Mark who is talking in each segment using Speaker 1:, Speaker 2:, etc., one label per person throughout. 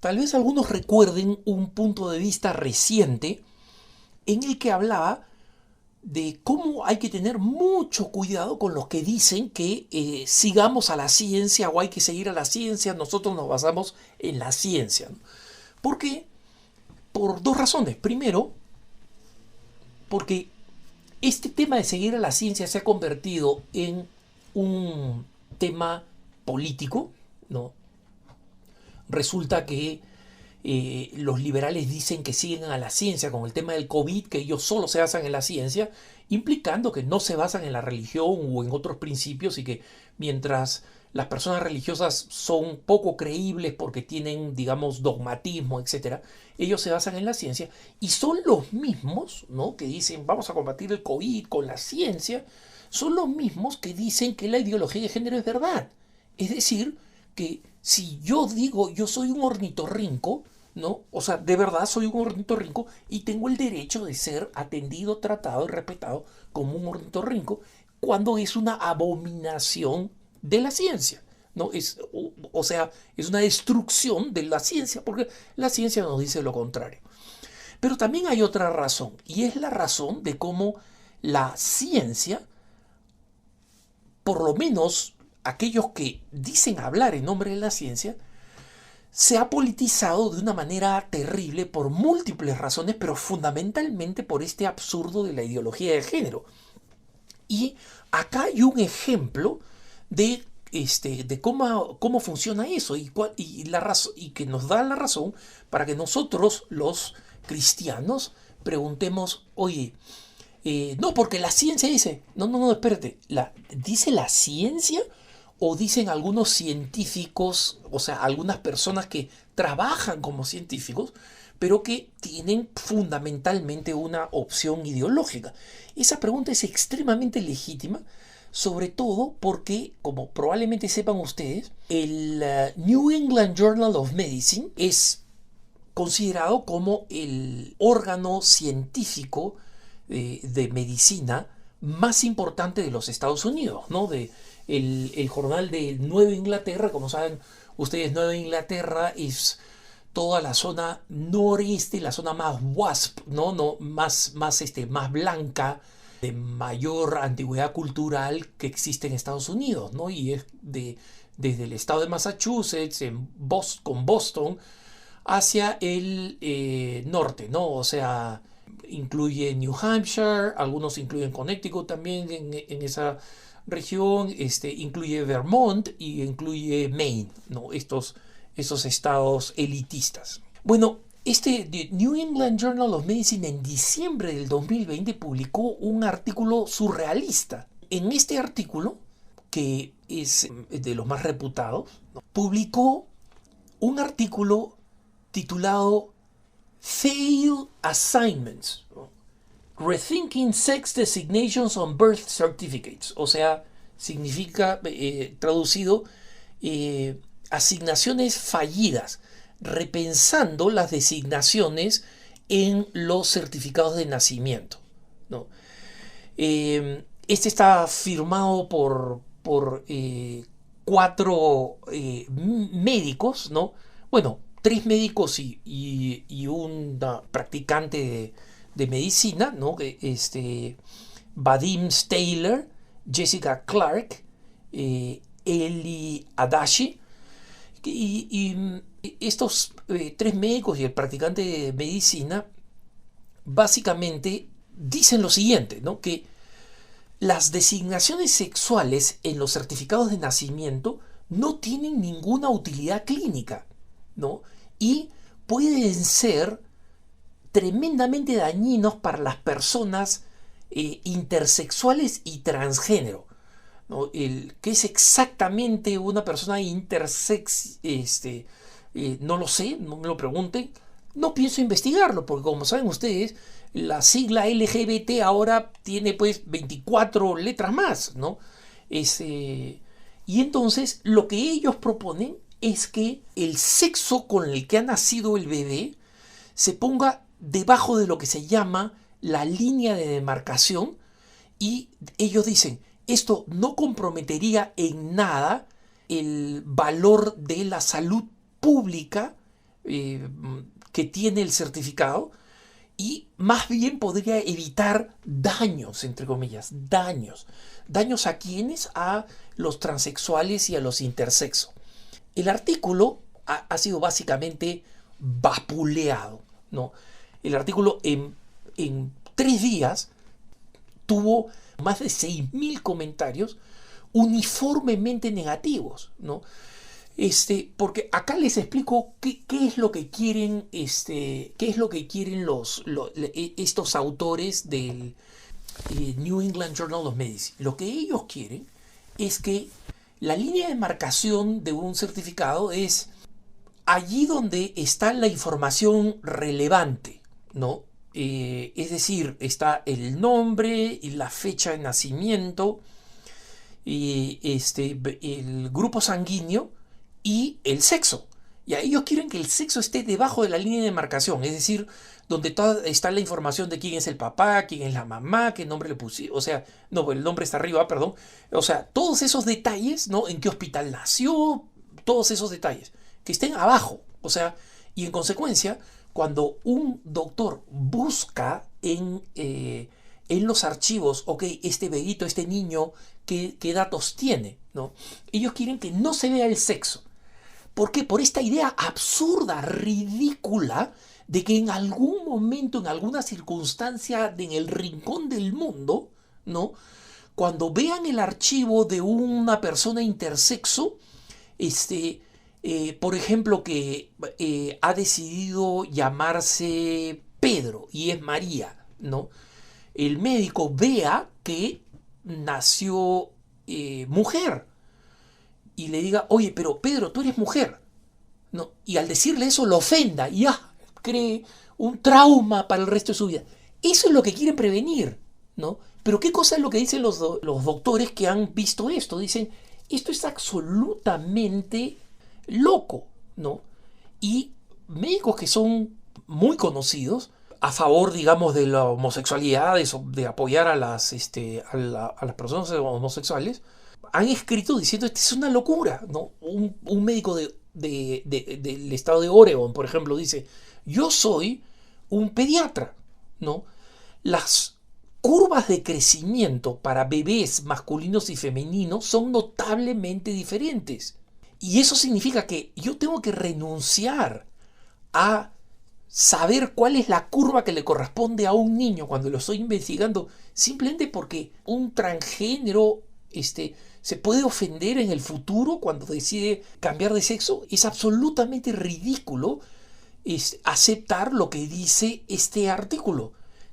Speaker 1: Tal vez algunos recuerden un punto de vista reciente en el que hablaba de cómo hay que tener mucho cuidado con los que dicen que sigamos a la ciencia o hay que seguir a la ciencia, nosotros nos basamos en la ciencia, ¿no? ¿Por qué? Por dos razones. Primero, porque este tema de seguir a la ciencia se ha convertido en un tema político, ¿no? Resulta que los liberales dicen que siguen a la ciencia con el tema del COVID, que ellos solo se basan en la ciencia, implicando que no se basan en la religión o en otros principios y que mientras las personas religiosas son poco creíbles porque tienen, digamos, dogmatismo, etcétera, ellos se basan en la ciencia y son los mismos, ¿no?, que dicen vamos a combatir el COVID con la ciencia, son los mismos que dicen que la ideología de género es verdad. Es decir, que si yo digo yo soy un ornitorrinco, ¿no? O sea, de verdad soy un ornitorrinco y tengo el derecho de ser atendido, tratado y respetado como un ornitorrinco cuando es una abominación de la ciencia, ¿no? O sea, es una destrucción de la ciencia porque la ciencia nos dice lo contrario. Pero también hay otra razón y es la razón de cómo la ciencia, por lo menos aquellos que dicen hablar en nombre de la ciencia, se ha politizado de una manera terrible por múltiples razones, pero fundamentalmente por este absurdo de la ideología de género. Y acá hay un ejemplo de, de cómo funciona eso y que nos da la razón para que nosotros, los cristianos, preguntemos, oye, no, porque la ciencia dice, no, espérate, ¿dice la ciencia o dicen algunos científicos, o sea, algunas personas que trabajan como científicos, pero que tienen fundamentalmente una opción ideológica? Esa pregunta es extremadamente legítima, sobre todo porque, como probablemente sepan ustedes, el New England Journal of Medicine es considerado como el órgano científico de medicina más importante de los Estados Unidos, ¿no? El jornal de Nueva Inglaterra, como saben ustedes, Nueva Inglaterra es toda la zona noreste, la zona más WASP, más blanca, de mayor antigüedad cultural que existe en Estados Unidos, ¿no? Y es desde el estado de Massachusetts, con Boston, hacia el norte, ¿no? O sea, incluye New Hampshire, algunos incluyen Connecticut también en esa región, incluye Vermont y incluye Maine, ¿no? Esos estados elitistas. Bueno, The New England Journal of Medicine en diciembre del 2020 publicó un artículo surrealista. En este artículo, que es de los más reputados, ¿no?, publicó un artículo titulado Failed Assignments, ¿no?, Rethinking Sex Designations on Birth Certificates. O sea, significa, traducido, asignaciones fallidas, repensando las designaciones en los certificados de nacimiento, ¿no? Este está firmado por cuatro médicos, ¿no? Bueno, tres médicos y una practicante de medicina, ¿no? Vadim Taylor, Jessica Clark, Eli Adachi. Y estos tres médicos y el practicante de medicina básicamente dicen lo siguiente, ¿no? Que las designaciones sexuales en los certificados de nacimiento no tienen ninguna utilidad clínica, ¿no? Y pueden ser tremendamente dañinos para las personas intersexuales y transgénero, ¿no? ¿Qué es exactamente una persona intersex? No lo sé, no me lo pregunten. No pienso investigarlo, porque como saben ustedes, la sigla LGBT ahora tiene pues 24 letras más, ¿no? Y entonces lo que ellos proponen es que el sexo con el que ha nacido el bebé se ponga debajo de lo que se llama la línea de demarcación, y ellos dicen, esto no comprometería en nada el valor de la salud pública que tiene el certificado, y más bien podría evitar daños, entre comillas, daños. ¿Daños a quiénes? A los transexuales y a los intersexo. El artículo ha sido básicamente vapuleado, ¿no? El artículo en 3 días tuvo más de 6.000 comentarios uniformemente negativos, ¿no? Porque acá les explico qué es lo que quieren, qué es lo que quieren estos autores del New England Journal of Medicine. Lo que ellos quieren es que la línea de marcación de un certificado es allí donde está la información relevante, ¿no? Es decir, está el nombre y la fecha de nacimiento, y el grupo sanguíneo y el sexo. Y ellos quieren que el sexo esté debajo de la línea de marcación, es decir, donde está la información de quién es el papá, quién es la mamá, qué nombre le pusieron, o sea, no, el nombre está arriba, perdón, o sea, todos esos detalles, ¿no? En qué hospital nació, todos esos detalles, que estén abajo, o sea, y en consecuencia, cuando un doctor busca en los archivos, ok, este bebito, este niño, qué datos tiene, ¿no? Ellos quieren que no se vea el sexo. ¿Por qué? Por esta idea absurda, ridícula, de que en algún momento, en alguna circunstancia, en el rincón del mundo, ¿no? Cuando vean el archivo de una persona intersexo, por ejemplo, que ha decidido llamarse Pedro y es María, ¿no? El médico vea que nació mujer y le diga, oye, pero Pedro, tú eres mujer, ¿no? Y al decirle eso lo ofenda y cree un trauma para el resto de su vida. Eso es lo que quieren prevenir, ¿no? Pero ¿qué cosa es lo que dicen los doctores que han visto esto? Dicen, esto es absolutamente loco, ¿no? Y médicos que son muy conocidos a favor, digamos, de la homosexualidad, de apoyar a las personas homosexuales, han escrito diciendo, esto es una locura, ¿no? Un médico del estado de Oregon, por ejemplo, dice, yo soy un pediatra, ¿no? Las curvas de crecimiento para bebés masculinos y femeninos son notablemente diferentes. Y eso significa que yo tengo que renunciar a saber cuál es la curva que le corresponde a un niño cuando lo estoy investigando, simplemente porque un transgénero se puede ofender en el futuro cuando decide cambiar de sexo. Es absolutamente ridículo aceptar lo que dice este artículo,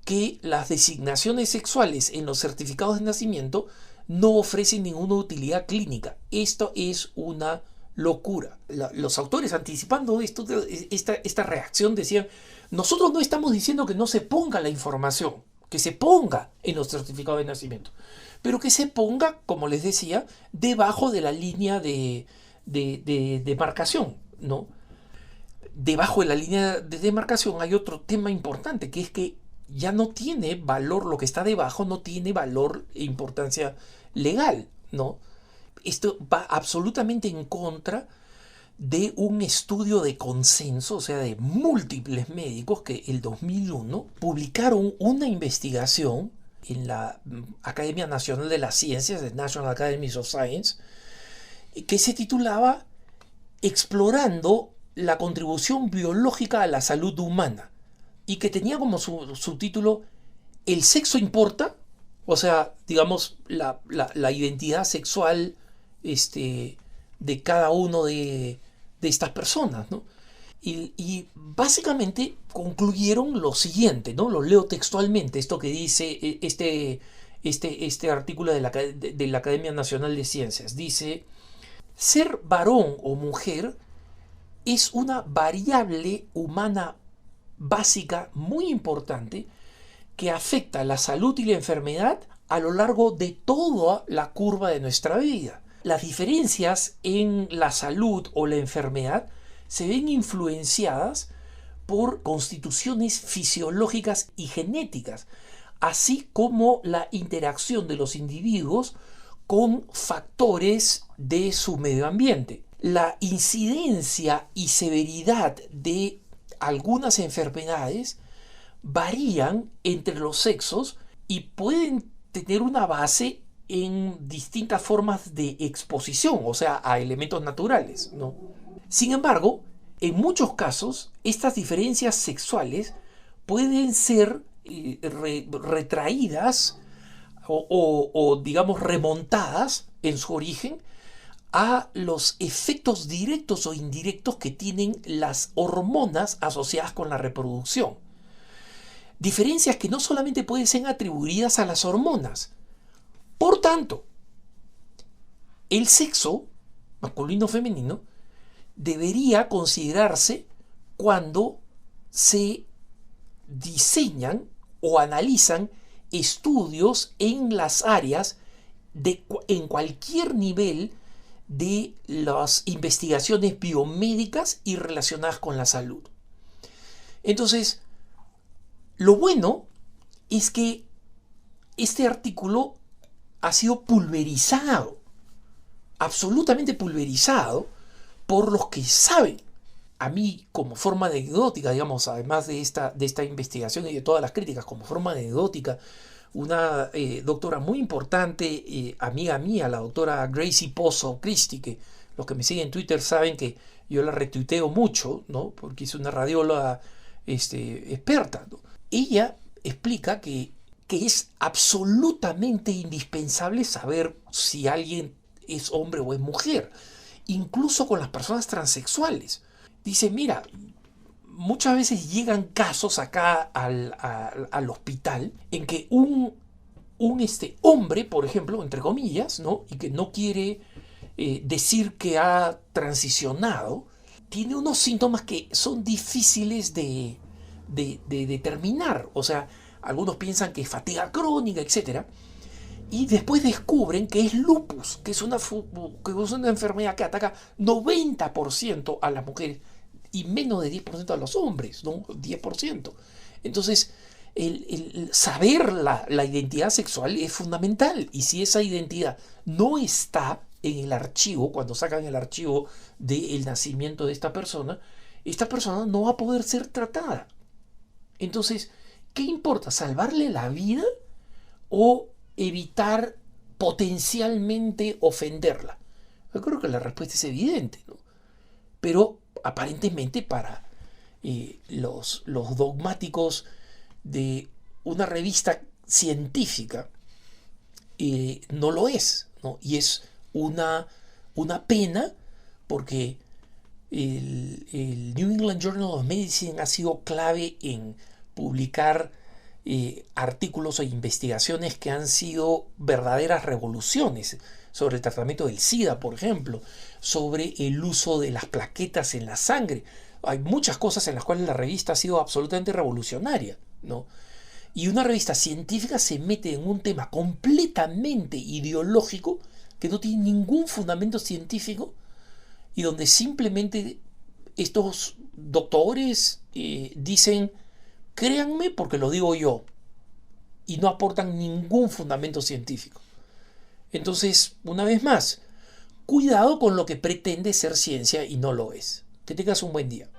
Speaker 1: que las designaciones sexuales en los certificados de nacimiento no ofrecen ninguna utilidad clínica. Esto es una locura. Los autores, anticipando esta reacción, decían, nosotros no estamos diciendo que no se ponga la información, que se ponga en los certificados de nacimiento, pero que se ponga, como les decía, debajo de la línea de demarcación, ¿no? Debajo de la línea de demarcación hay otro tema importante, que es que ya no tiene valor, lo que está debajo no tiene valor e importancia legal, ¿no? Esto va absolutamente en contra de un estudio de consenso, o sea, de múltiples médicos que el 2001 publicaron una investigación en la Academia Nacional de las Ciencias, the National Academies of Science, que se titulaba Explorando la contribución biológica a la salud humana, y que tenía como subtítulo ¿El sexo importa? O sea, digamos, la identidad sexual de cada uno de estas personas, ¿no? Y básicamente concluyeron lo siguiente, ¿no? Lo leo textualmente, esto que dice este artículo de la Academia Nacional de Ciencias. Dice, ser varón o mujer es una variable humana básica muy importante que afecta la salud y la enfermedad a lo largo de toda la curva de nuestra vida. Las diferencias en la salud o la enfermedad se ven influenciadas por constituciones fisiológicas y genéticas, así como la interacción de los individuos con factores de su medio ambiente. la incidencia y severidad de algunas enfermedades varían entre los sexos y pueden tener una base en distintas formas de exposición, o sea, a elementos naturales, ¿no? Sin embargo, en muchos casos, estas diferencias sexuales pueden ser retraídas digamos, remontadas en su origen a los efectos directos o indirectos que tienen las hormonas asociadas con la reproducción. Diferencias que no solamente pueden ser atribuidas a las hormonas. Por tanto, el sexo masculino o femenino debería considerarse cuando se diseñan o analizan estudios en las áreas en cualquier nivel de las investigaciones biomédicas y relacionadas con la salud. Entonces, lo bueno es que este artículo ha sido pulverizado, absolutamente pulverizado, por los que saben. A mí, como forma anecdótica, digamos, además de esta investigación y de todas las críticas, como forma anecdótica, una doctora muy importante, amiga mía, la doctora Gracie Pozo Christie, que los que me siguen en Twitter saben que yo la retuiteo mucho, ¿no? Porque es una radióloga experta, ¿no? Ella explica que es absolutamente indispensable saber si alguien es hombre o es mujer, incluso con las personas transexuales. Dice, mira, muchas veces llegan casos acá al hospital en que un hombre, por ejemplo, entre comillas, ¿no? Y que no quiere decir que ha transicionado, tiene unos síntomas que son difíciles de determinar. O sea, algunos piensan que es fatiga crónica, etc. Y después descubren que es lupus, que es una enfermedad que ataca 90% a las mujeres y menos de 10% a los hombres, ¿no? 10%. Entonces, el saber la identidad sexual es fundamental. Y si esa identidad no está en el archivo, cuando sacan el archivo del nacimiento de esta persona no va a poder ser tratada. Entonces, ¿qué importa? ¿Salvarle la vida o evitar potencialmente ofenderla? Yo creo que la respuesta es evidente, ¿no? Pero aparentemente para los dogmáticos de una revista científica no lo es, ¿no? Y es una pena porque el New England Journal of Medicine ha sido clave en publicar artículos e investigaciones que han sido verdaderas revoluciones sobre el tratamiento del SIDA, por ejemplo, sobre el uso de las plaquetas en la sangre. Hay muchas cosas en las cuales la revista ha sido absolutamente revolucionaria, ¿no? Y una revista científica se mete en un tema completamente ideológico que no tiene ningún fundamento científico y donde simplemente estos doctores dicen, créanme porque lo digo yo, y no aportan ningún fundamento científico. Entonces, una vez más, cuidado con lo que pretende ser ciencia y no lo es. Que tengas un buen día.